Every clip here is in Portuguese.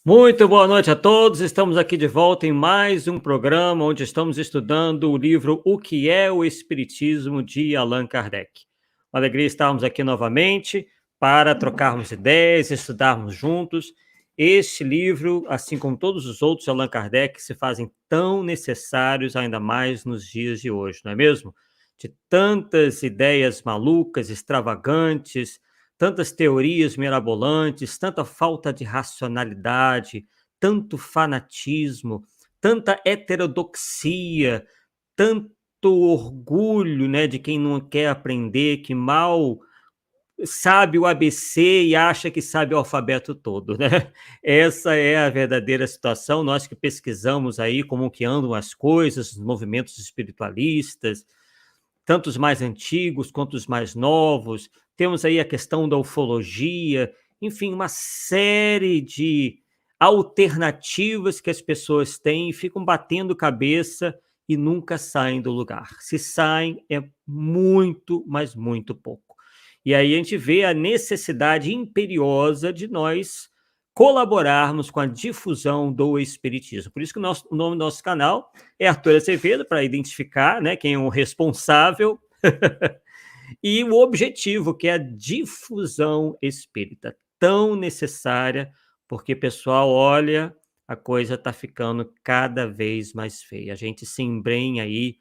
Muito boa noite a todos. Estamos aqui de volta em mais um programa onde estamos estudando o livro O que é o Espiritismo de Allan Kardec. Uma alegria estarmos aqui novamente para trocarmos ideias, estudarmos juntos. Este livro, assim como todos os outros de Allan Kardec, se fazem tão necessários ainda mais nos dias de hoje, não é mesmo? De tantas ideias malucas, extravagantes, tantas teorias mirabolantes, tanta falta de racionalidade, tanto fanatismo, tanta heterodoxia, tanto orgulho, né, de quem não quer aprender, que mal sabe o ABC e acha que sabe o alfabeto todo, né? Essa é a verdadeira situação. Nós que pesquisamos aí como que andam as coisas, os movimentos espiritualistas, tanto os mais antigos quanto os mais novos. Temos aí a questão da ufologia, enfim, uma série de alternativas que as pessoas têm e ficam batendo cabeça e nunca saem do lugar. Se saem, é muito, mas muito pouco. E aí a gente vê a necessidade imperiosa de nós colaborarmos com a difusão do espiritismo. Por isso que o nome do nosso canal é Arthur Azevedo, para identificar, né, quem é o responsável e o objetivo, que é a difusão espírita, tão necessária, porque, pessoal, olha, a coisa está ficando cada vez mais feia. A gente se embrenha aí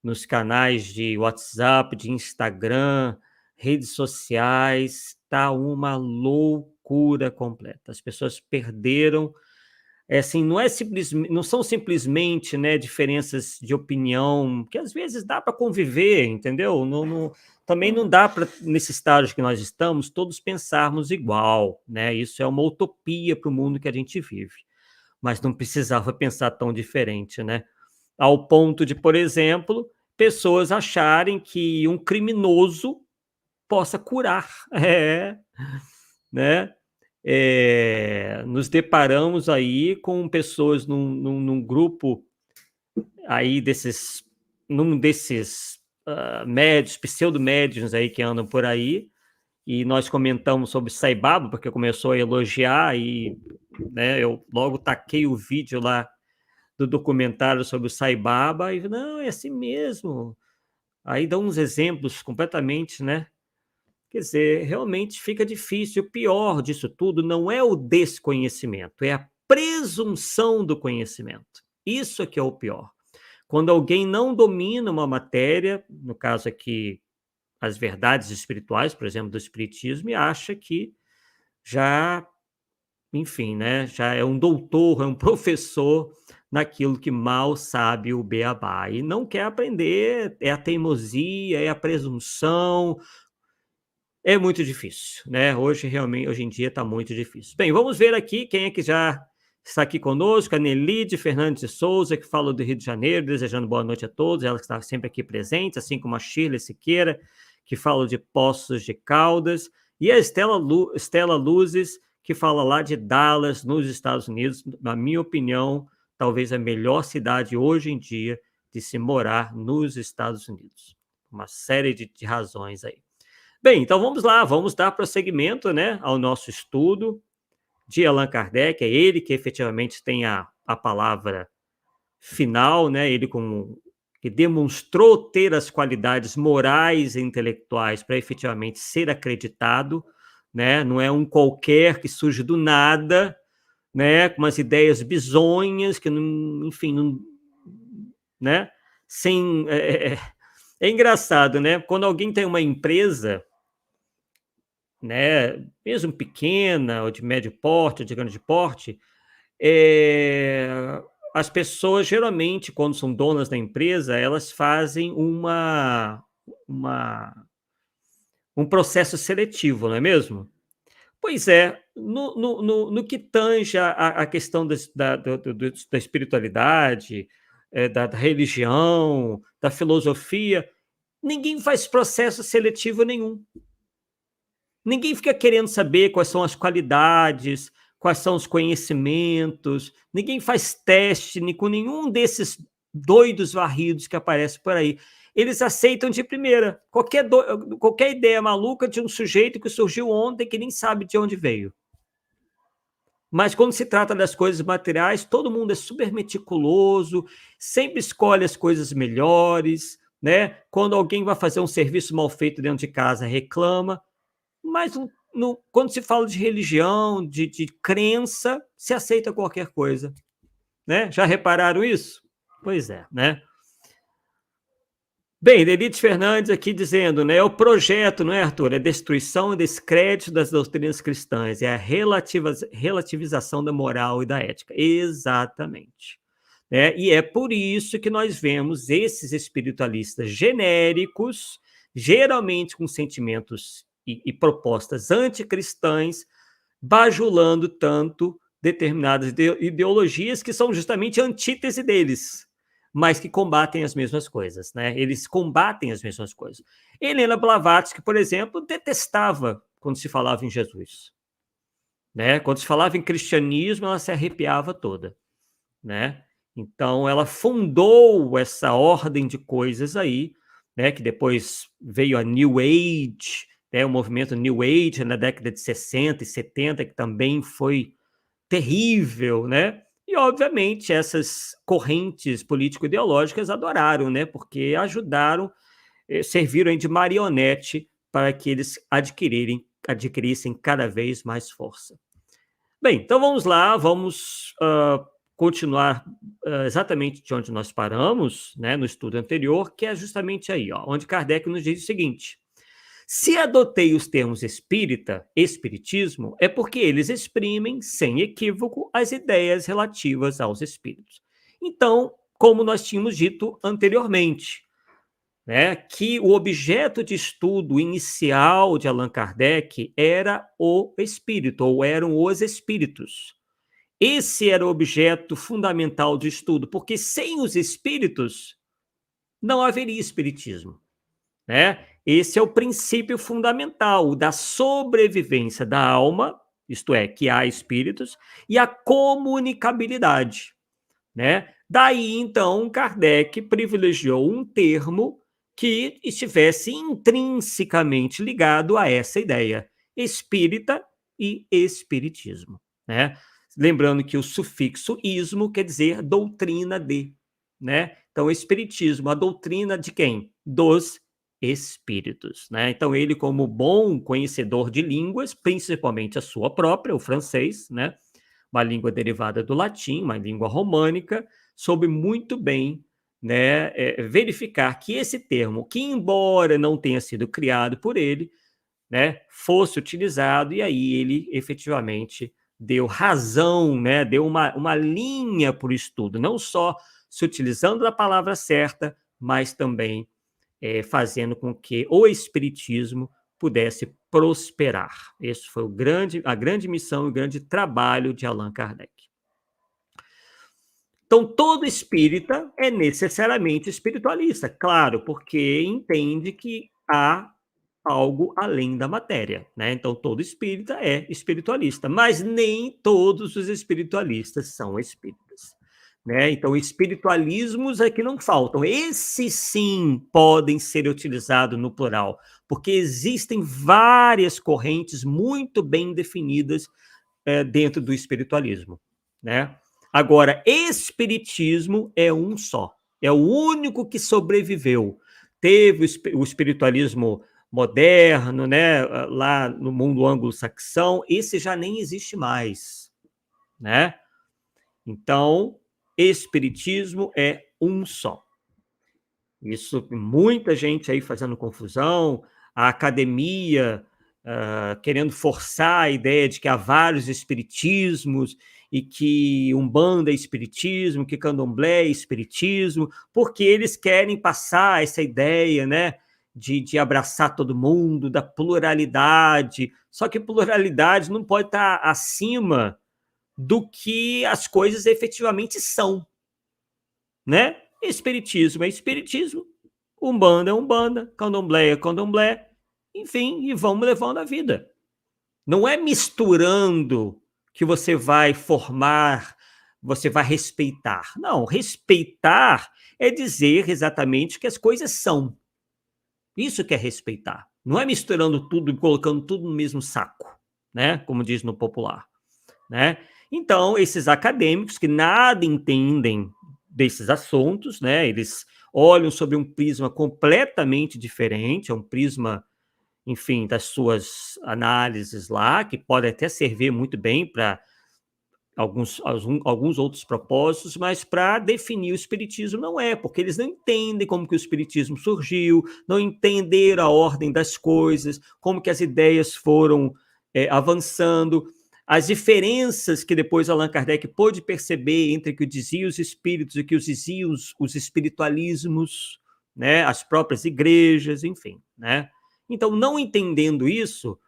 nos canais de WhatsApp, de Instagram, redes sociais, está uma loucura completa. As pessoas perderam assim, não são simplesmente, né, diferenças de opinião, que às vezes dá para conviver, entendeu? Também não dá para, nesse estágio que nós estamos, todos pensarmos igual, né? Isso é uma utopia para o mundo que a gente vive. Mas não precisava pensar tão diferente, né? Ao ponto de, por exemplo, pessoas acharem que um criminoso possa curar. É, né? Nos deparamos aí com pessoas num grupo aí num desses médios, pseudo-médiuns aí que andam por aí, e nós comentamos sobre Sai Baba, porque começou a elogiar, e né, eu logo taquei o vídeo lá do documentário sobre o Sai Baba, e não, é assim mesmo. Aí dá uns exemplos completamente, né? Quer dizer, realmente fica difícil. O pior disso tudo não é o desconhecimento, é a presunção do conhecimento. Isso é que é o pior. Quando alguém não domina uma matéria, no caso aqui, as verdades espirituais, por exemplo, do espiritismo, e acha que já, enfim, né, já é um doutor, é um professor naquilo que mal sabe o beabá. E não quer aprender, é a teimosia, é a presunção, é muito difícil, né? Hoje em dia está muito difícil. Bem, vamos ver aqui quem é que já está aqui conosco. A Nelide Fernandes de Souza, que fala do Rio de Janeiro, desejando boa noite a todos. Ela que está sempre aqui presente, assim como a Shirley Siqueira, que fala de Poços de Caldas. E a Estela Luzes, que fala lá de Dallas, nos Estados Unidos. Na minha opinião, talvez a melhor cidade hoje em dia de se morar nos Estados Unidos. Uma série de razões aí. Bem, então vamos lá, vamos dar prosseguimento, né, ao nosso estudo de Allan Kardec. É ele que efetivamente tem a palavra final, né, ele como que demonstrou ter as qualidades morais e intelectuais para efetivamente ser acreditado, né, não é um qualquer que surge do nada, né, com umas ideias bizonhas que, não, enfim, não, né, sem... é engraçado, né, quando alguém tem uma empresa, né, mesmo pequena, ou de médio porte, ou de grande porte, eh, as pessoas geralmente, quando são donas da empresa, elas fazem uma um processo seletivo, não é mesmo? Pois é, no que tange a questão da espiritualidade, da religião, da filosofia, ninguém faz processo seletivo nenhum. Ninguém fica querendo saber quais são as qualidades, quais são os conhecimentos, ninguém faz teste com nenhum desses doidos varridos que aparecem por aí. Eles aceitam de primeira qualquer ideia maluca de um sujeito que surgiu ontem que nem sabe de onde veio. Mas quando se trata das coisas materiais, todo mundo é super meticuloso, sempre escolhe as coisas melhores, né? Quando alguém vai fazer um serviço mal feito dentro de casa, reclama. Mas quando se fala de religião, de crença, se aceita qualquer coisa, né? Já repararam isso? Pois é, né? Bem, Denite Fernandes aqui dizendo, né? O projeto, não é, Arthur? É destruição e descrédito das doutrinas cristãs, é a relativização da moral e da ética. Exatamente. E é por isso que nós vemos esses espiritualistas genéricos, geralmente com sentimentos e propostas anticristãs, bajulando tanto determinadas ideologias que são justamente antítese deles, mas que combatem as mesmas coisas, né? Eles combatem as mesmas coisas. Helena Blavatsky, por exemplo, detestava quando se falava em Jesus, né? Quando se falava em cristianismo, ela se arrepiava toda, né? Então, ela fundou essa ordem de coisas aí, né? Que depois veio a New Age, né? O movimento New Age na década de 60 e 70, que também foi terrível, né? E, obviamente, essas correntes político-ideológicas adoraram, né? Porque ajudaram, serviram de marionete para que eles adquirissem cada vez mais força. Bem, então vamos lá, vamos continuar exatamente de onde nós paramos, né, no estudo anterior, que é justamente aí, ó, onde Kardec nos diz o seguinte: se adotei os termos espírita, espiritismo, é porque eles exprimem, sem equívoco, as ideias relativas aos espíritos. Então, como nós tínhamos dito anteriormente, né, que o objeto de estudo inicial de Allan Kardec era o espírito, ou eram os espíritos. Esse era o objeto fundamental de estudo, porque sem os espíritos não haveria espiritismo, né? Esse é o princípio fundamental da sobrevivência da alma, isto é, que há espíritos, e a comunicabilidade, né? Daí, então, Kardec privilegiou um termo que estivesse intrinsecamente ligado a essa ideia, espírita e espiritismo, né? Lembrando que o sufixo ismo quer dizer doutrina de, né? Então, espiritismo, a doutrina de quem? Dos espíritos, né? Então, ele, como bom conhecedor de línguas, principalmente a sua própria, o francês, né? Uma língua derivada do latim, uma língua românica, soube muito bem, né, verificar que esse termo, que embora não tenha sido criado por ele, né, fosse utilizado, e aí ele efetivamente deu razão, né, deu uma linha para o estudo, não só se utilizando da palavra certa, mas também fazendo com que o espiritismo pudesse prosperar. Esse foi a grande missão e o grande trabalho de Allan Kardec. Então, todo espírita é necessariamente espiritualista, claro, porque entende que há algo além da matéria, né? Então, todo espírita é espiritualista, mas nem todos os espiritualistas são espíritas, né? Então, espiritualismos é que não faltam. Esses sim podem ser utilizados no plural, porque existem várias correntes muito bem definidas dentro do espiritualismo, né? Agora, espiritismo é um só, é o único que sobreviveu. Teve o espiritualismo moderno, né, lá no mundo anglo-saxão, esse já nem existe mais, né? Então, espiritismo é um só. Isso, muita gente aí fazendo confusão, a academia querendo forçar a ideia de que há vários espiritismos e que Umbanda é espiritismo, que Candomblé é espiritismo, porque eles querem passar essa ideia, né, de abraçar todo mundo, da pluralidade. Só que pluralidade não pode estar acima do que as coisas efetivamente são, né? Espiritismo é espiritismo, Umbanda é Umbanda, Candomblé é Candomblé, enfim, e vamos levando a vida. Não é misturando que você vai formar, você vai respeitar. Não, respeitar é dizer exatamente o que as coisas são. Isso que é respeitar. Não é misturando tudo e colocando tudo no mesmo saco, né? Como diz no popular, né? Então, esses acadêmicos que nada entendem desses assuntos, né, eles olham sobre um prisma completamente diferente, é um prisma, enfim, das suas análises lá, que pode até servir muito bem para alguns outros propósitos, mas para definir o espiritismo não é, porque eles não entendem como que o espiritismo surgiu, não entenderam a ordem das coisas, como que as ideias foram avançando, as diferenças que depois Allan Kardec pôde perceber entre o que diziam os espíritos e o que diziam os espiritualismos, né, as próprias igrejas, enfim, né? Então, não entendendo isso,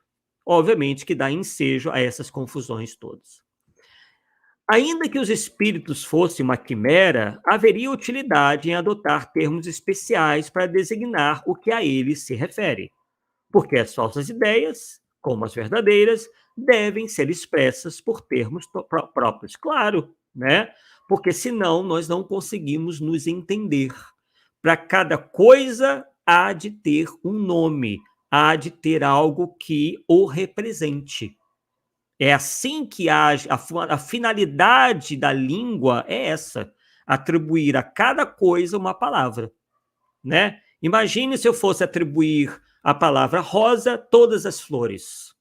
obviamente que dá ensejo a essas confusões todas. Ainda que os espíritos fossem uma quimera, haveria utilidade em adotar termos especiais para designar o que a eles se refere, porque as falsas ideias, como as verdadeiras, devem ser expressas por termos próprios. Claro, né? Porque senão nós não conseguimos nos entender. Para cada coisa há de ter um nome, há de ter algo que o represente. É assim que age, a finalidade da língua é essa, atribuir a cada coisa uma palavra, né? Imagine se eu fosse atribuir a palavra rosa todas as flores.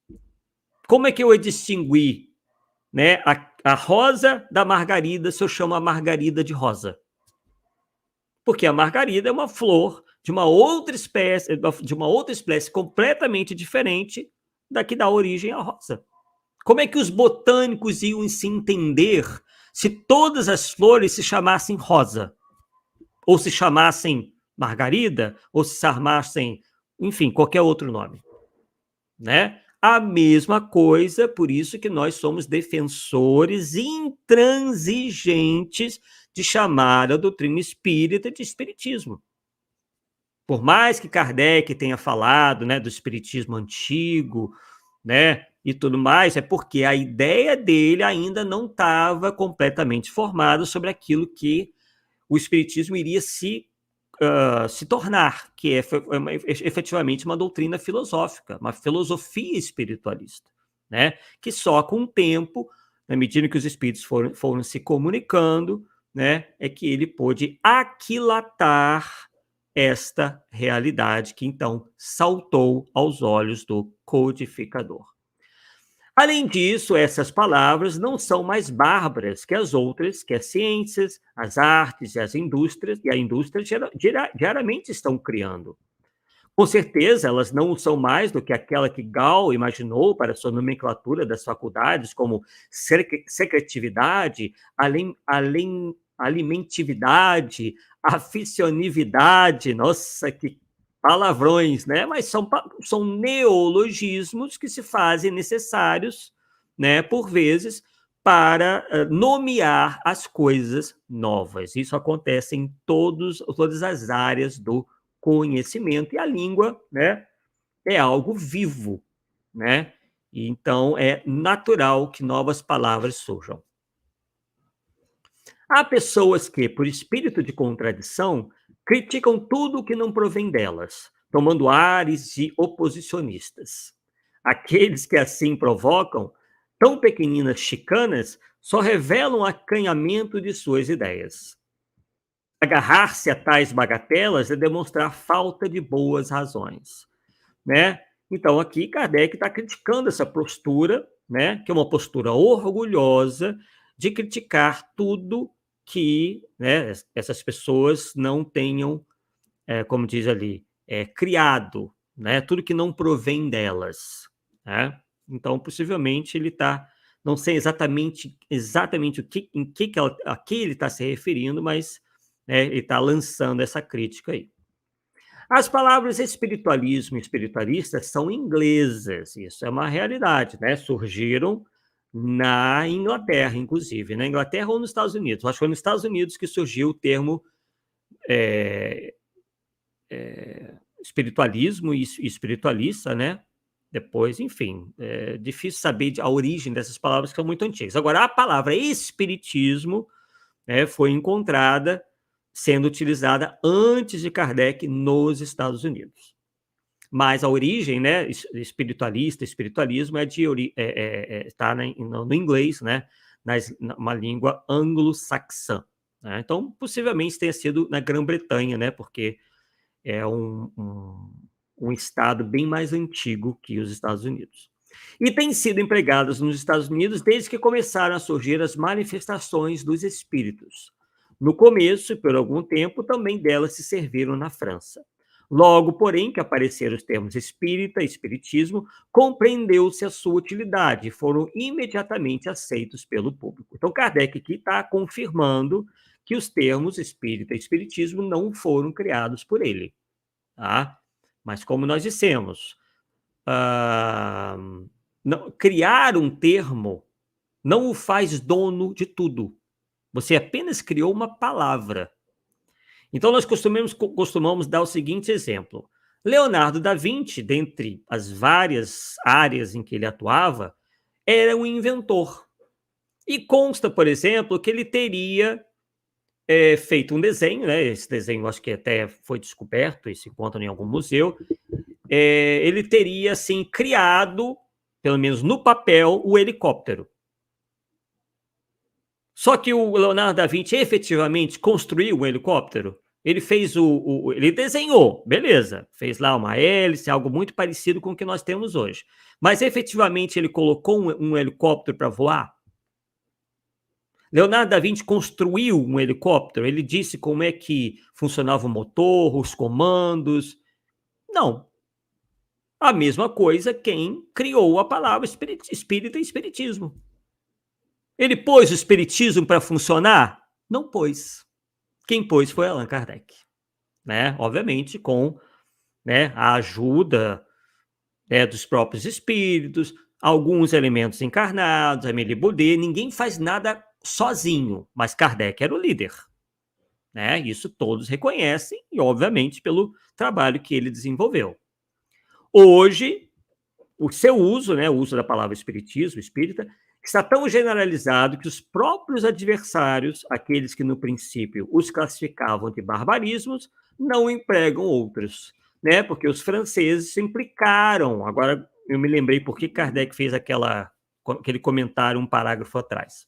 Como é que eu ia distinguir, né, a rosa da margarida se eu chamo a margarida de rosa? Porque a margarida é uma flor de uma outra espécie completamente diferente da que dá origem à rosa. Como é que os botânicos iam se entender se todas as flores se chamassem rosa? Ou se chamassem margarida? Ou se chamassem, enfim, qualquer outro nome? Né? A mesma coisa, por isso que nós somos defensores intransigentes de chamar a doutrina espírita de espiritismo. Por mais que Kardec tenha falado, né, do espiritismo antigo, né, e tudo mais, é porque a ideia dele ainda não estava completamente formada sobre aquilo que o espiritismo iria se tornar, que é efetivamente uma doutrina filosófica, uma filosofia espiritualista, né, que só com o tempo, na medida que os espíritos foram se comunicando, né, é que ele pôde aquilatar esta realidade que então saltou aos olhos do codificador. Além disso, essas palavras não são mais bárbaras que as outras, que as ciências, as artes e as indústrias, e a indústria diariamente estão criando. Com certeza, elas não são mais do que aquela que Gall imaginou para sua nomenclatura das faculdades, como secretividade, alimentividade, aficionividade, nossa, que palavrões, né? Mas são neologismos que se fazem necessários, né, por vezes, para nomear as coisas novas. Isso acontece em todas as áreas do conhecimento, e a língua, né, é algo vivo, né? E então é natural que novas palavras surjam. Há pessoas que, por espírito de contradição, criticam tudo o que não provém delas, tomando ares de oposicionistas. Aqueles que assim provocam tão pequeninas chicanas só revelam o acanhamento de suas ideias. Agarrar-se a tais bagatelas é demonstrar falta de boas razões, né? Então, aqui Kardec está criticando essa postura, né, que é uma postura orgulhosa de criticar tudo que, né, essas pessoas não tenham, como diz ali, criado, né, tudo que não provém delas, né? Então, possivelmente, ele está, não sei exatamente a que ele está se referindo, mas, né, ele está lançando essa crítica aí. As palavras espiritualismo e espiritualista são inglesas, isso é uma realidade, né? Surgiram na Inglaterra, inclusive, na Inglaterra ou nos Estados Unidos. Acho que foi nos Estados Unidos que surgiu o termo espiritualismo e espiritualista, né? Depois, enfim, é difícil saber a origem dessas palavras que são muito antigas. Agora, a palavra espiritismo, né, foi encontrada sendo utilizada antes de Kardec nos Estados Unidos. Mas a origem, né, espiritualismo, está no inglês, né, uma língua anglo-saxã, né? Então, possivelmente tenha sido na Grã-Bretanha, né? Porque é um estado bem mais antigo que os Estados Unidos. E têm sido empregadas nos Estados Unidos desde que começaram a surgir as manifestações dos espíritos. No começo, e por algum tempo, também delas se serviram na França. Logo, porém, que apareceram os termos espírita e espiritismo, compreendeu-se a sua utilidade e foram imediatamente aceitos pelo público. Então, Kardec aqui está confirmando que os termos espírita e espiritismo não foram criados por ele. Tá? Mas, como nós dissemos, criar um termo não o faz dono de tudo. Você apenas criou uma palavra. Então, nós costumamos dar o seguinte exemplo. Leonardo da Vinci, dentre as várias áreas em que ele atuava, era um inventor. E consta, por exemplo, que ele teria feito um desenho, né? Esse desenho acho que até foi descoberto e se encontra em algum museu. Ele teria, assim, criado, pelo menos no papel, o helicóptero. Só que o Leonardo da Vinci efetivamente construiu o helicóptero. Ele fez ele desenhou, beleza, fez lá uma hélice, algo muito parecido com o que nós temos hoje. Mas efetivamente ele colocou um helicóptero para voar? Leonardo da Vinci construiu um helicóptero? Ele disse como é que funcionava o motor, os comandos? Não. A mesma coisa quem criou a palavra espírita e espiritismo. Ele pôs o espiritismo para funcionar? Não pôs. Quem pôs foi Allan Kardec, né? Obviamente com, né, a ajuda, né, dos próprios espíritos, alguns elementos encarnados, Amélie Baudet, ninguém faz nada sozinho, mas Kardec era o líder, né? Isso todos reconhecem e, obviamente, pelo trabalho que ele desenvolveu. Hoje, o seu uso, né, o uso da palavra espiritismo, espírita, está tão generalizado que os próprios adversários, aqueles que no princípio os classificavam de barbarismos, não empregam outros, né? Porque os franceses se implicaram. Agora eu me lembrei por que Kardec fez aquele comentário, um parágrafo atrás.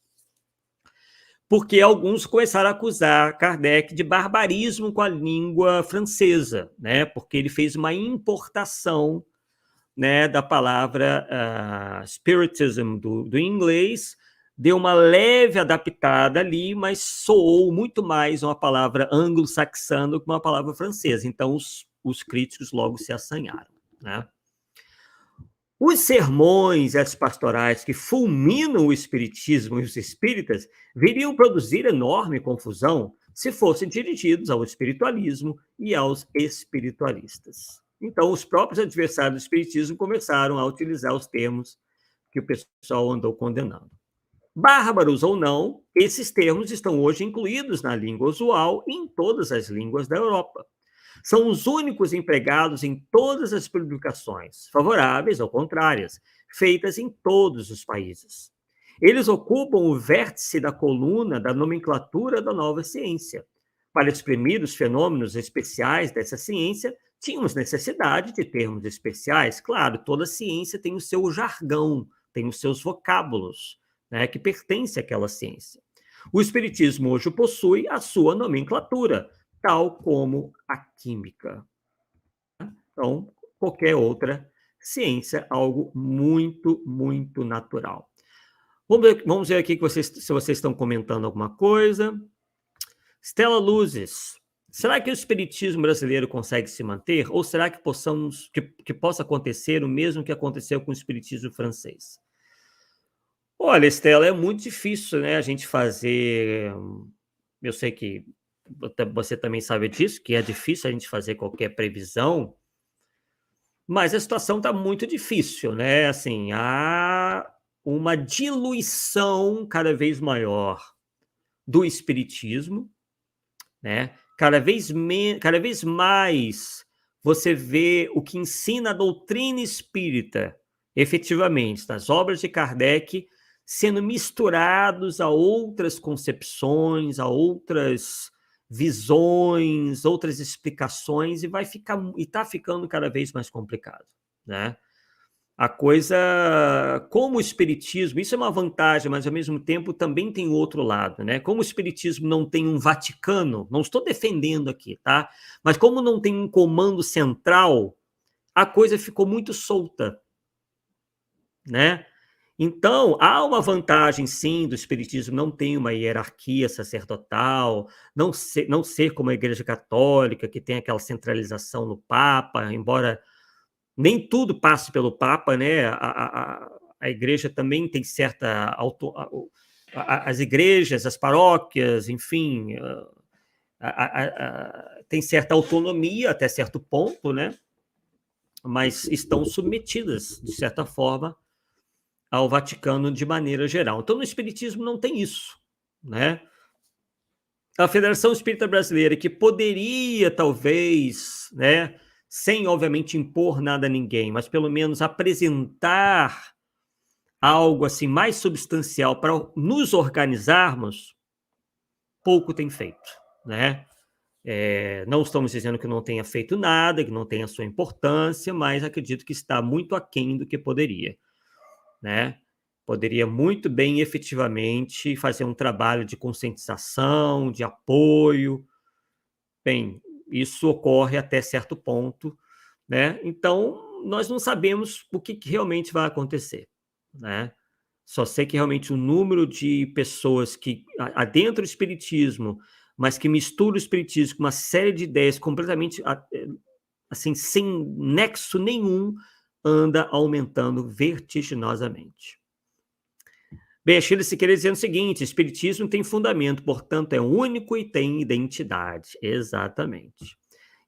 Porque alguns começaram a acusar Kardec de barbarismo com a língua francesa, né? Porque ele fez uma importação, né, da palavra spiritism do inglês, deu uma leve adaptada ali, mas soou muito mais uma palavra anglo-saxã do que uma palavra francesa. Então, os críticos logo se assanharam, né? Os sermões e as pastorais que fulminam o espiritismo e os espíritas viriam produzir enorme confusão se fossem dirigidos ao espiritualismo e aos espiritualistas. Então, os próprios adversários do espiritismo começaram a utilizar os termos que o pessoal andou condenando. Bárbaros ou não, esses termos estão hoje incluídos na língua usual e em todas as línguas da Europa. São os únicos empregados em todas as publicações, favoráveis ou contrárias, feitas em todos os países. Eles ocupam o vértice da coluna da nomenclatura da nova ciência. Para exprimir os fenômenos especiais dessa ciência, tínhamos necessidade de termos especiais. Claro, toda ciência tem o seu jargão, tem os seus vocábulos, né, que pertence àquela ciência. O espiritismo hoje possui a sua nomenclatura, tal como a química. Então, qualquer outra ciência, algo muito, muito natural. Vamos ver aqui se vocês estão comentando alguma coisa. Stella Luzes. Será que o espiritismo brasileiro consegue se manter? Ou será que possa acontecer o mesmo que aconteceu com o espiritismo francês? Olha, Stella, é muito difícil, né, a gente fazer... Eu sei que você também sabe disso, que é difícil a gente fazer qualquer previsão, mas a situação está muito difícil, né? Assim, há uma diluição cada vez maior do espiritismo, né? Cada vez mais você vê o que ensina a doutrina espírita, efetivamente, nas obras de Kardec, sendo misturados a outras concepções, a outras visões, outras explicações, e está ficando cada vez mais complicado, né? A coisa, como o espiritismo, isso é uma vantagem, mas ao mesmo tempo também tem o outro lado, né? Como o espiritismo não tem um Vaticano, não estou defendendo aqui, tá? Mas como não tem um comando central, a coisa ficou muito solta, né? Então, há uma vantagem, sim, do espiritismo não ter uma hierarquia sacerdotal, não ser como a Igreja Católica, que tem aquela centralização no Papa, embora nem tudo passe pelo Papa, né? A Igreja também tem certa as igrejas, as paróquias, enfim, tem certa autonomia até certo ponto, né? Mas estão submetidas, de certa forma, ao Vaticano de maneira geral. Então, no Espiritismo não tem isso, né? A Federação Espírita Brasileira, que poderia, talvez, né, sem, obviamente, impor nada a ninguém, mas pelo menos apresentar algo assim mais substancial para nos organizarmos, pouco tem feito, né? Não estamos dizendo que não tenha feito nada, que não tenha sua importância, mas acredito que está muito aquém do que poderia, né? Poderia muito bem, efetivamente, fazer um trabalho de conscientização, de apoio. Bem, isso ocorre até certo ponto, né? Então, nós não sabemos o que realmente vai acontecer, né? Só sei que realmente o número de pessoas que adentram o espiritismo, mas que misturam o espiritismo com uma série de ideias completamente assim, sem nexo nenhum, anda aumentando vertiginosamente. Bem, a Sheila Siqueira dizendo o seguinte: espiritismo tem fundamento, portanto é único e tem identidade. Exatamente.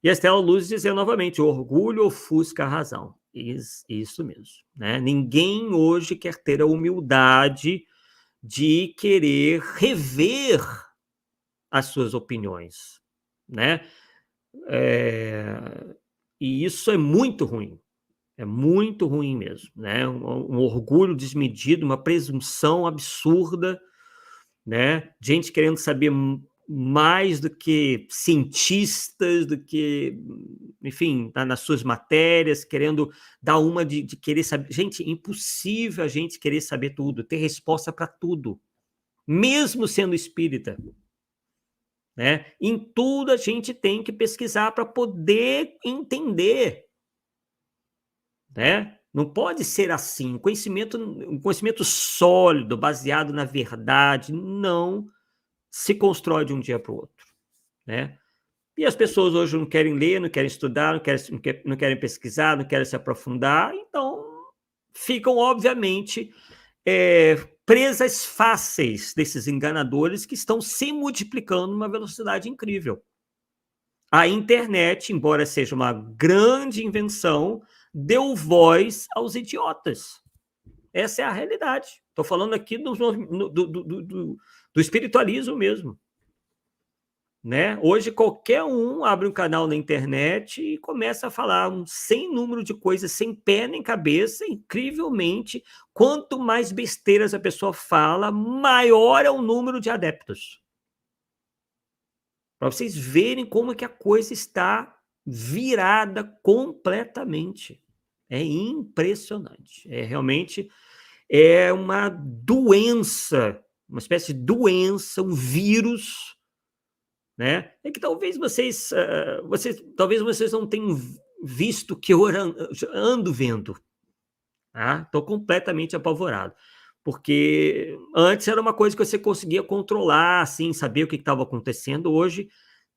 E a Estela Luz dizendo novamente: o orgulho ofusca a razão. Isso mesmo. Né? Ninguém hoje quer ter a humildade de querer rever as suas opiniões. Né? E isso é muito ruim. É muito ruim mesmo, né? Um orgulho desmedido, uma presunção absurda, né? Gente querendo saber mais do que cientistas, do que, enfim, tá nas suas matérias, querendo dar uma de querer saber. Gente, impossível a gente querer saber tudo, ter resposta para tudo, mesmo sendo espírita. Né? Em tudo a gente tem que pesquisar para poder entender. Né? Não pode ser assim. Um conhecimento sólido, baseado na verdade, não se constrói de um dia para o outro. Né? E as pessoas hoje não querem ler, não querem estudar, não querem pesquisar, não querem se aprofundar, então ficam, obviamente, presas fáceis desses enganadores que estão se multiplicando numa velocidade incrível. A internet, embora seja uma grande invenção, deu voz aos idiotas. Essa é a realidade. Estou falando aqui do espiritualismo mesmo. Né? Hoje, qualquer um abre um canal na internet e começa a falar um sem número de coisas, sem pé nem cabeça. Incrivelmente, quanto mais besteiras a pessoa fala, maior é o número de adeptos. Para vocês verem como é que a coisa está virada completamente. É impressionante. Realmente uma doença, uma espécie de doença, um vírus, né? É que talvez vocês não tenham visto que eu ando vendo. Estou completamente apavorado. Porque antes era uma coisa que você conseguia controlar, assim, saber o que estava acontecendo. Hoje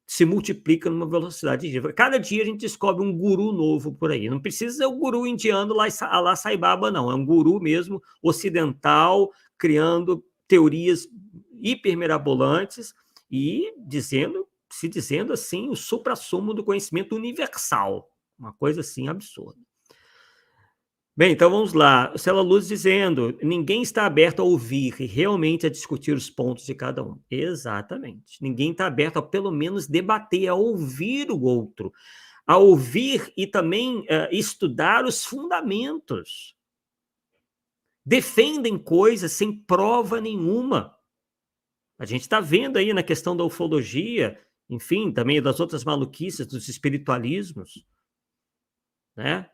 se multiplica numa velocidade incrível. Cada dia a gente descobre um guru novo por aí. Não precisa ser o guru indiano lá Sai Baba, não. É um guru mesmo ocidental, criando teorias hipermirabolantes e se dizendo assim, o suprassumo do conhecimento universal. Uma coisa assim absurda. Bem, então vamos lá. Cela Luz dizendo: ninguém está aberto a ouvir e realmente a discutir os pontos de cada um. Exatamente. Ninguém está aberto a, pelo menos, debater, a ouvir o outro, a ouvir e também estudar os fundamentos. Defendem coisas sem prova nenhuma. A gente está vendo aí na questão da ufologia, enfim, também das outras maluquices, dos espiritualismos, né?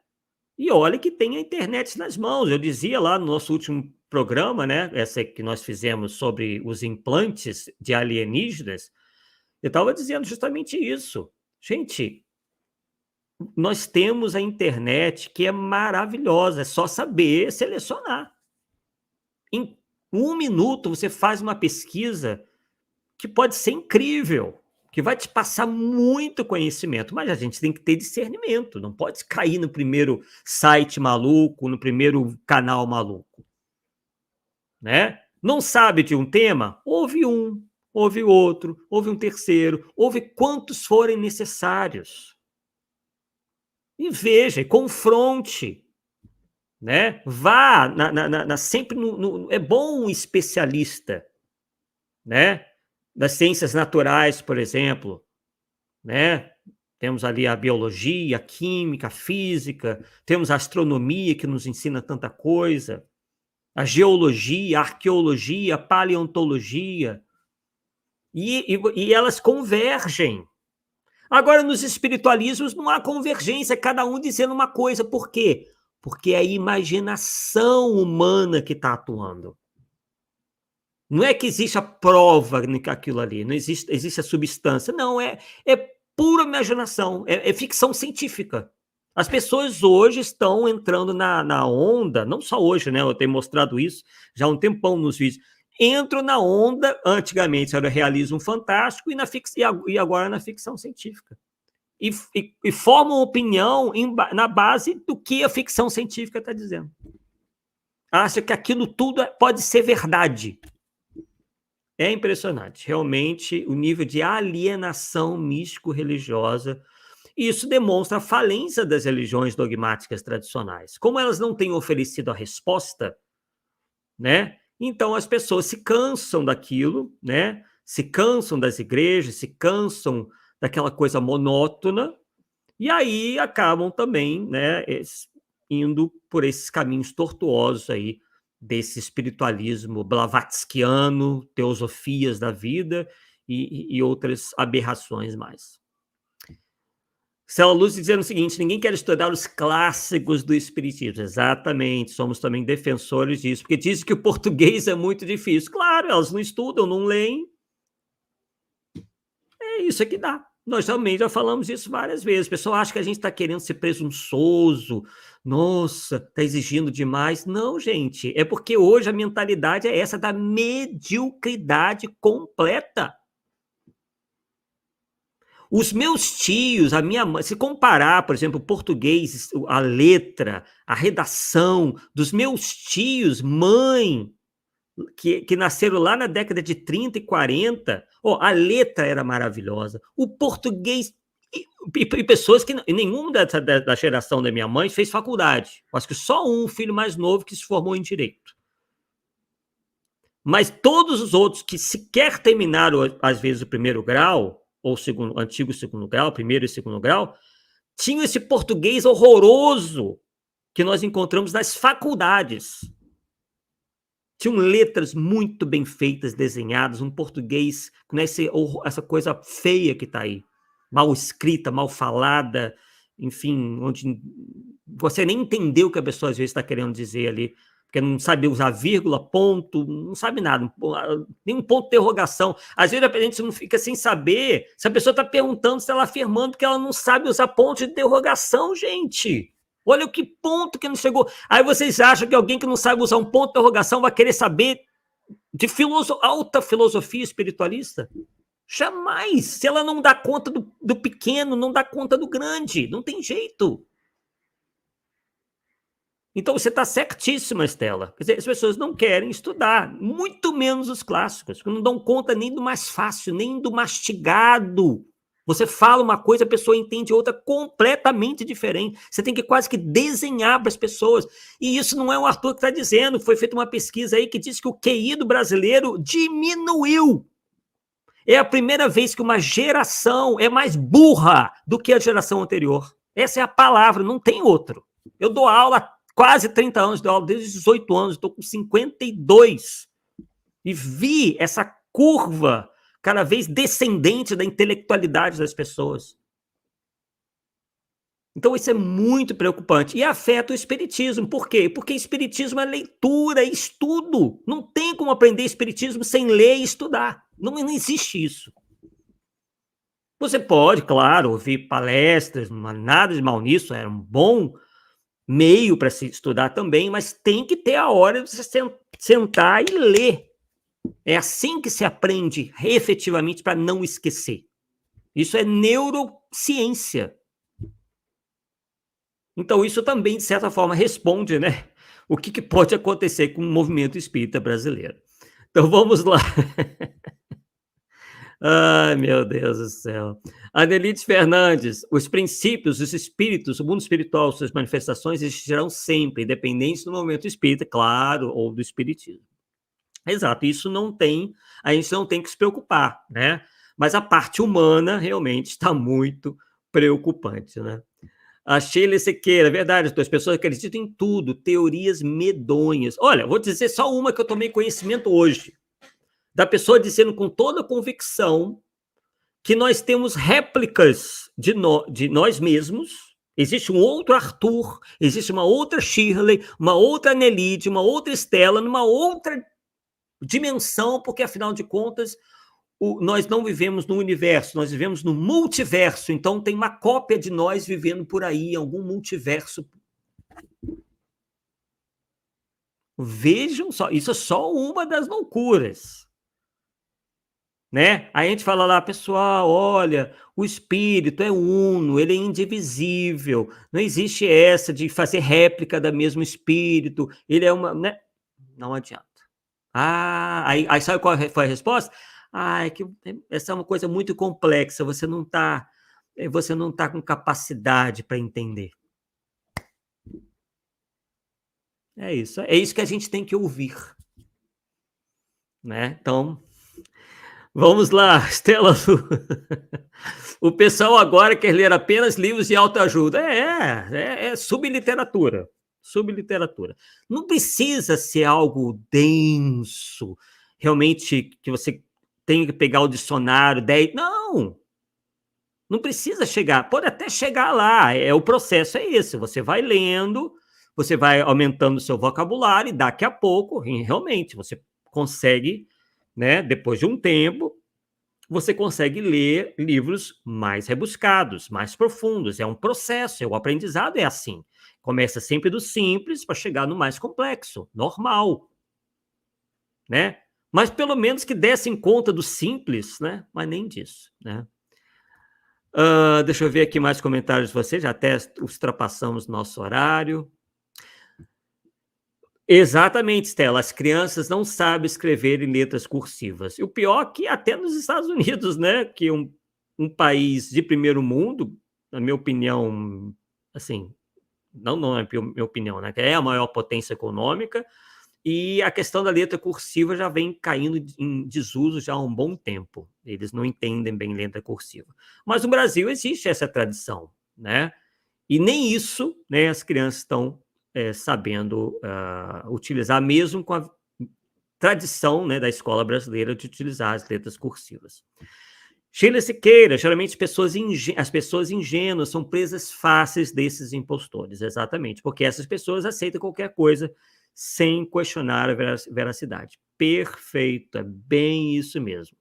E olha que tem a internet nas mãos. Eu dizia lá no nosso último programa, né, essa que nós fizemos sobre os implantes de alienígenas, eu estava dizendo justamente isso. Gente, nós temos a internet que é maravilhosa, é só saber selecionar. Em 1 minuto você faz uma pesquisa que pode ser incrível, que vai te passar muito conhecimento, mas a gente tem que ter discernimento, não pode cair no primeiro site maluco, no primeiro canal maluco, né? Não sabe de um tema? Ouve outro, ouve um terceiro, ouve quantos forem necessários. E veja, e confronte, né? Vá sempre é bom um especialista, né? Das ciências naturais, por exemplo, né? Temos ali a biologia, a química, a física, temos a astronomia que nos ensina tanta coisa, a geologia, a arqueologia, a paleontologia, e elas convergem. Agora, nos espiritualismos não há convergência, cada um dizendo uma coisa. Por quê? Porque é a imaginação humana que está atuando. Não é que existe a prova naquilo ali, não existe a substância. Não, é pura imaginação, é ficção científica. As pessoas hoje estão entrando na onda, não só hoje, né? Eu tenho mostrado isso já há um tempão nos vídeos. Entro na onda, antigamente era realismo fantástico, e agora na ficção científica. E formam opinião na base do que a ficção científica está dizendo. Acha que aquilo tudo pode ser verdade. É impressionante, realmente, o nível de alienação místico-religiosa. Isso demonstra a falência das religiões dogmáticas tradicionais. Como elas não têm oferecido a resposta, né? Então as pessoas se cansam daquilo, né? Se cansam das igrejas, se cansam daquela coisa monótona, e aí acabam também, né, indo por esses caminhos tortuosos aí, desse espiritualismo blavatskiano, teosofias da vida e outras aberrações mais. Céu Luz dizendo o seguinte: ninguém quer estudar os clássicos do espiritismo. Exatamente, somos também defensores disso, porque dizem que o português é muito difícil. Claro, elas não estudam, não leem. É isso que dá. Nós também já falamos isso várias vezes. O pessoal acha que a gente está querendo ser presunçoso. Nossa, está exigindo demais. Não, gente. É porque hoje a mentalidade é essa da mediocridade completa. Os meus tios, a minha mãe, se comparar, por exemplo, o português, a letra, a redação dos meus tios, mãe, que nasceram lá na década de 30 e 40, a letra era maravilhosa, o português, e pessoas que nenhuma da geração da minha mãe fez faculdade. Acho que só um filho mais novo que se formou em direito. Mas todos os outros que sequer terminaram, às vezes, o primeiro grau, ou antigo segundo grau, primeiro e segundo grau, tinham esse português horroroso que nós encontramos nas faculdades. Tinham letras muito bem feitas, desenhadas, um português com essa coisa feia que está aí. Mal escrita, mal falada, enfim, onde você nem entendeu o que a pessoa às vezes está querendo dizer ali, porque não sabe usar vírgula, ponto, não sabe nada, nem um ponto de interrogação. Às vezes a gente não fica sem saber se a pessoa está perguntando, se ela afirmando que ela não sabe usar ponto de interrogação, gente. Olha o que ponto que não chegou. Aí vocês acham que alguém que não sabe usar um ponto de interrogação vai querer saber de alta filosofia espiritualista? Jamais. Se ela não dá conta do pequeno, não dá conta do grande. Não tem jeito. Então você está certíssima, Estela. Quer dizer, as pessoas não querem estudar, muito menos os clássicos, porque não dão conta nem do mais fácil, nem do mastigado. Você fala uma coisa, a pessoa entende outra completamente diferente. Você tem que quase que desenhar para as pessoas. E isso não é o Arthur que está dizendo. Foi feita uma pesquisa aí que diz que o QI do brasileiro diminuiu. É a primeira vez que uma geração é mais burra do que a geração anterior. Essa é a palavra, não tem outro. Eu dou aula há quase 30 anos, dou aula desde os 18 anos, estou com 52. E vi essa curva cada vez descendente da intelectualidade das pessoas. Então isso é muito preocupante e afeta o espiritismo. Por quê? Porque espiritismo é leitura, é estudo. Não tem como aprender espiritismo sem ler e estudar. Não existe isso. Você pode, claro, ouvir palestras, não há nada de mal nisso, é um bom meio para se estudar também, mas tem que ter a hora de você sentar e ler. É assim que se aprende efetivamente para não esquecer. Isso é neurociência. Então, isso também, de certa forma, responde, né? O que pode acontecer com o movimento espírita brasileiro. Então, vamos lá. Ai, meu Deus do céu. Adelite Fernandes, os princípios, os espíritos, o mundo espiritual, suas manifestações existirão sempre, independente do movimento espírita, claro, ou do espiritismo. Exato, isso não tem, a gente não tem que se preocupar, né? Mas a parte humana realmente está muito preocupante, né? A Sheila Sequeira, verdade, as pessoas acreditam em tudo, teorias medonhas. Olha, vou dizer só uma que eu tomei conhecimento hoje, da pessoa dizendo com toda convicção que nós temos réplicas de nós mesmos. Existe um outro Arthur, existe uma outra Shirley, uma outra Nelide, uma outra Estela, numa outra dimensão, porque afinal de contas nós não vivemos no universo, nós vivemos no multiverso, então tem uma cópia de nós vivendo por aí, em algum multiverso. Vejam só, isso é só uma das loucuras. Né? Aí a gente fala lá, pessoal, olha, o espírito é uno, ele é indivisível, não existe essa de fazer réplica do mesmo espírito, ele é uma, né? Não adianta. Aí sabe qual foi a resposta? É que essa é uma coisa muito complexa, você não tá com capacidade para entender. É isso que a gente tem que ouvir, né? Então, vamos lá, Estela. O pessoal agora quer ler apenas livros de autoajuda. É subliteratura. Subliteratura. Não precisa ser algo denso, realmente que você tem que pegar o dicionário, 10. Não! Não precisa chegar. Pode até chegar lá. O processo é esse. Você vai lendo, você vai aumentando o seu vocabulário e daqui a pouco, realmente, você consegue, né, depois de um tempo, você consegue ler livros mais rebuscados, mais profundos. É um processo, o aprendizado é assim. Começa sempre do simples para chegar no mais complexo, normal, né? Mas pelo menos que dessem conta do simples, né? Mas nem disso, né? Deixa eu ver aqui mais comentários de vocês, já até ultrapassamos nosso horário. Exatamente, Stella. As crianças não sabem escrever em letras cursivas. E o pior é que até nos Estados Unidos, né, que é um país de primeiro mundo, na minha opinião, assim, não é minha opinião, né, que é a maior potência econômica, e a questão da letra cursiva já vem caindo em desuso já há um bom tempo. Eles não entendem bem letra cursiva. Mas no Brasil existe essa tradição, né? E nem isso, né, as crianças estão sabendo utilizar, mesmo com a tradição, né, da escola brasileira de utilizar as letras cursivas. Sheila Siqueira, geralmente as pessoas ingênuas são presas fáceis desses impostores, exatamente, porque essas pessoas aceitam qualquer coisa sem questionar a veracidade. Perfeito, é bem isso mesmo.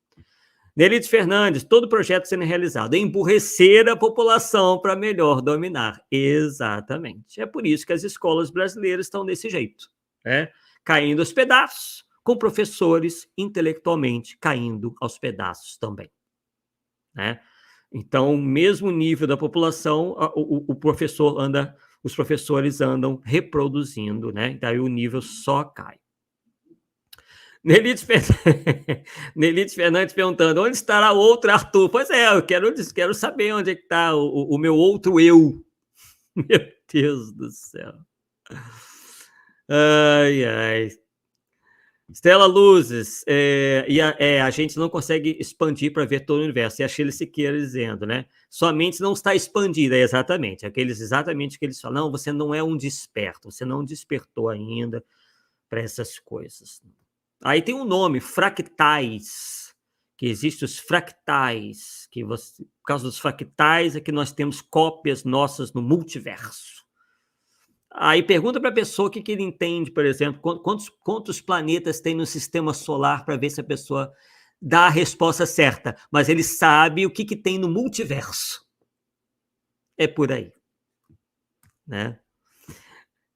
Nelide Fernandes, todo projeto sendo realizado, emburrecer a população para melhor dominar. Exatamente. É por isso que as escolas brasileiras estão desse jeito, né? Caindo aos pedaços, com professores intelectualmente caindo aos pedaços também, né? Então, mesmo nível da população, os professores andam reproduzindo, né? Daí o nível só cai. Nelite Fernandes perguntando, onde estará o outro Arthur? Pois é, eu quero saber onde é que está o meu outro eu. Meu Deus do céu. Ai, ai. Estela Luzes, a gente não consegue expandir para ver todo o universo. E a Sheila Siqueira dizendo, né? Sua mente não está expandida, exatamente. Exatamente o que eles falam. Não, você não é um desperto, você não despertou ainda para essas coisas. Aí tem um nome, fractais, que existem os fractais, por causa dos fractais é que nós temos cópias nossas no multiverso. Aí pergunta para a pessoa o que ele entende, por exemplo, quantos planetas tem no sistema solar, para ver se a pessoa dá a resposta certa, mas ele sabe o que tem no multiverso. É por aí, né?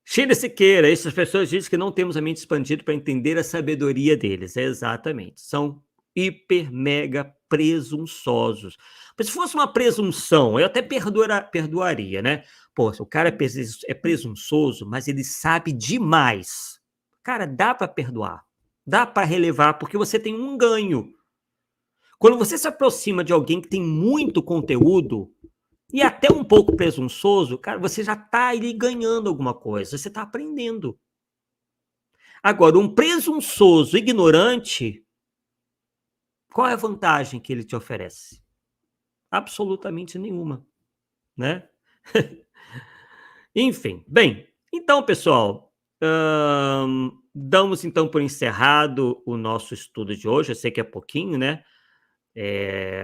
Sheila Siqueira, essas pessoas dizem que não temos a mente expandida para entender a sabedoria deles. Exatamente. São hiper, mega presunçosos. Mas se fosse uma presunção, eu até perdoaria, né? Pô, o cara é presunçoso, mas ele sabe demais. Cara, dá para perdoar. Dá para relevar, porque você tem um ganho. Quando você se aproxima de alguém que tem muito conteúdo, e até um pouco presunçoso, cara, você já está ali ganhando alguma coisa, você está aprendendo. Agora, um presunçoso ignorante, qual é a vantagem que ele te oferece? Absolutamente nenhuma, né? Enfim, bem, então, pessoal, damos então por encerrado o nosso estudo de hoje. Eu sei que é pouquinho, né?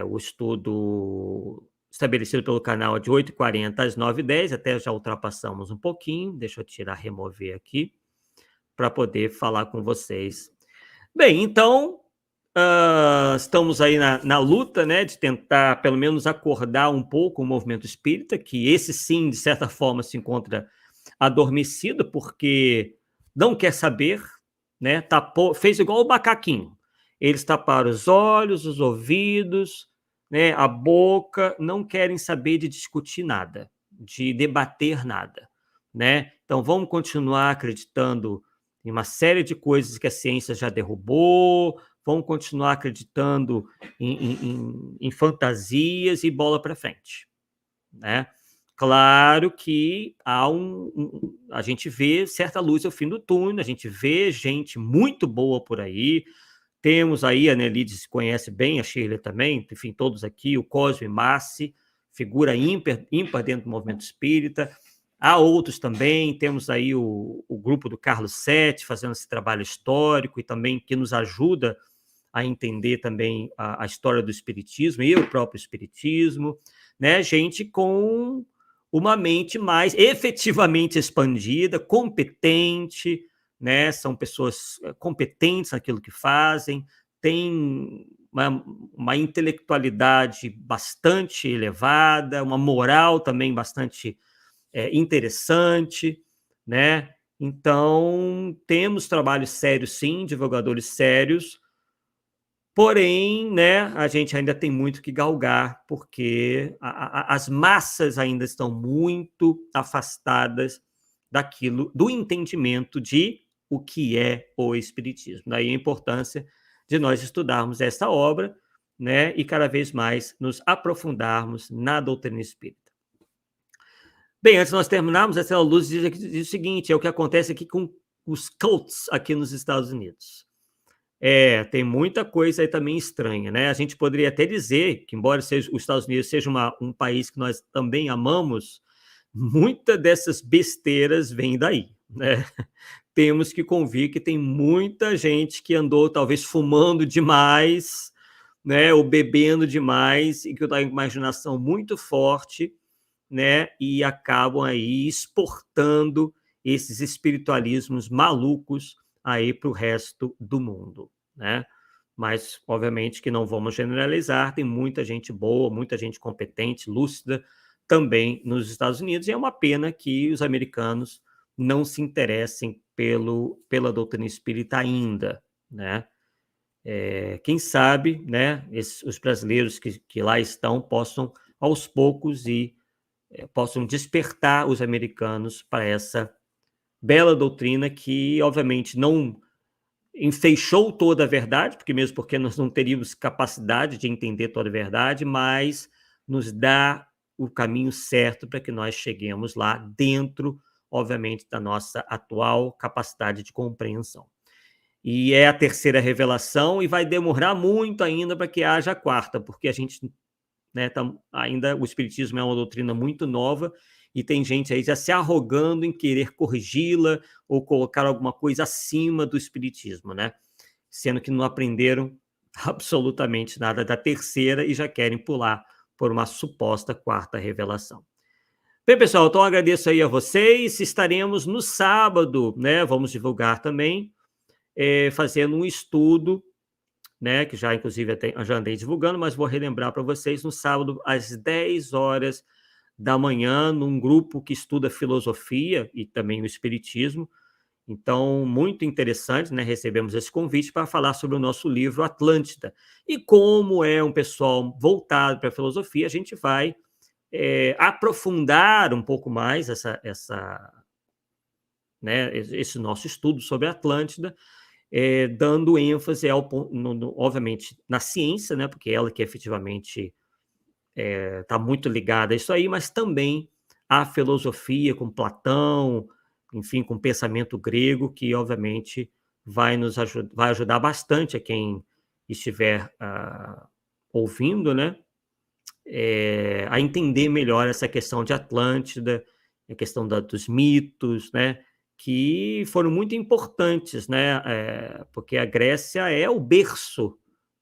O estudo estabelecido pelo canal é de 8h40 às 9h10, até já ultrapassamos um pouquinho. Deixa eu remover aqui, para poder falar com vocês. Bem, então, estamos aí na luta, né, de tentar, pelo menos, acordar um pouco o movimento espírita, que esse sim, de certa forma, se encontra adormecido, porque não quer saber, né, fez igual o macaquinho. Eles taparam os olhos, os ouvidos, né, a boca, não querem saber de discutir nada, de debater nada, né? Então, vamos continuar acreditando em uma série de coisas que a ciência já derrubou, vamos continuar acreditando em fantasias e bola para frente, né? Claro que a gente vê certa luz ao fim do túnel, a gente vê gente muito boa por aí. Temos aí, a Nelide se conhece bem, a Sheila também, enfim, todos aqui, o Cosme Massi, figura ímpar dentro do movimento espírita. Há outros também, temos aí o grupo do Carlos Sete, fazendo esse trabalho histórico e também que nos ajuda a entender também a história do espiritismo e o próprio espiritismo, né? Gente com uma mente mais efetivamente expandida, competente, né? São pessoas competentes naquilo que fazem, têm uma intelectualidade bastante elevada, uma moral também bastante interessante, né? Então, temos trabalhos sérios, sim, divulgadores sérios, porém, né, a gente ainda tem muito que galgar, porque as massas ainda estão muito afastadas do entendimento de o que é o Espiritismo. Daí a importância de nós estudarmos essa obra, né, e cada vez mais nos aprofundarmos na doutrina espírita. Bem, antes de nós terminarmos, essa luz diz o seguinte: é o que acontece aqui com os cults aqui nos Estados Unidos. Tem muita coisa aí também estranha, né? A gente poderia até dizer que, embora os Estados Unidos seja um país que nós também amamos, muita dessas besteiras vem daí, né? Temos que convir que tem muita gente que andou talvez fumando demais, né? Ou bebendo demais e que tem uma imaginação muito forte, né? E acabam aí exportando esses espiritualismos malucos aí para o resto do mundo, né? Mas, obviamente, que não vamos generalizar, tem muita gente boa, muita gente competente, lúcida, também nos Estados Unidos, e é uma pena que os americanos não se interessem pela doutrina espírita ainda, né? Quem sabe, né, os brasileiros que lá estão possam, aos poucos, possam despertar os americanos para essa bela doutrina que, obviamente, não enfeixou toda a verdade, porque nós não teríamos capacidade de entender toda a verdade, mas nos dá o caminho certo para que nós cheguemos lá dentro, obviamente, da nossa atual capacidade de compreensão. E é a terceira revelação e vai demorar muito ainda para que haja a quarta, porque a gente, né, ainda o espiritismo é uma doutrina muito nova e tem gente aí já se arrogando em querer corrigi-la ou colocar alguma coisa acima do espiritismo, né? Sendo que não aprenderam absolutamente nada da terceira e já querem pular por uma suposta quarta revelação. Bem, pessoal, então agradeço aí a vocês. Estaremos no sábado, né? Vamos divulgar também, fazendo um estudo, né? Que já, inclusive, já andei divulgando, mas vou relembrar para vocês no sábado, às 10 horas da manhã, num grupo que estuda filosofia e também o espiritismo. Então, muito interessante, né? Recebemos esse convite para falar sobre o nosso livro Atlântida. E como é um pessoal voltado para a filosofia, a gente vai aprofundar um pouco mais né, esse nosso estudo sobre a Atlântida, dando ênfase, obviamente, na ciência, né? Porque ela que efetivamente está muito ligada a isso aí, mas também a filosofia com Platão, enfim, com pensamento grego, que obviamente vai ajudar bastante a quem estiver ouvindo, né, a entender melhor essa questão de Atlântida, a questão dos mitos, né, que foram muito importantes, né, porque a Grécia é o berço,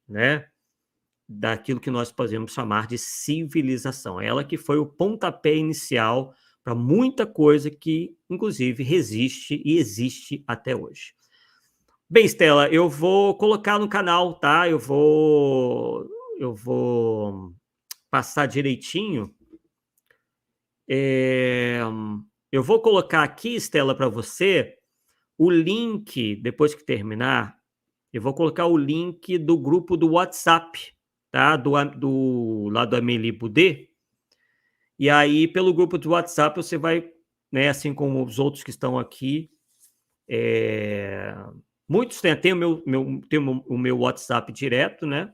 né, daquilo que nós podemos chamar de civilização. Ela que foi o pontapé inicial para muita coisa que, inclusive, resiste e existe até hoje. Bem, Estela, eu vou colocar no canal, tá? Eu vou passar direitinho. Eu vou colocar aqui, Estela, para você o link, depois que terminar, eu vou colocar o link do grupo do WhatsApp, tá? Lá do Amélie Boudet. E aí, pelo grupo do WhatsApp, você vai, né, assim como os outros que estão aqui, muitos tem o meu WhatsApp direto, né?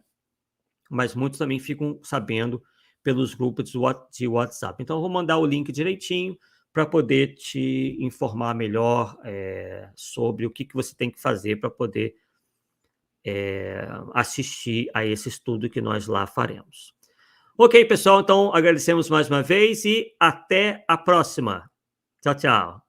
Mas muitos também ficam sabendo pelos grupos de WhatsApp. Então, eu vou mandar o link direitinho para poder te informar melhor sobre o que você tem que fazer para poder assistir a esse estudo que nós lá faremos. Ok, pessoal, então agradecemos mais uma vez e até a próxima. Tchau, tchau.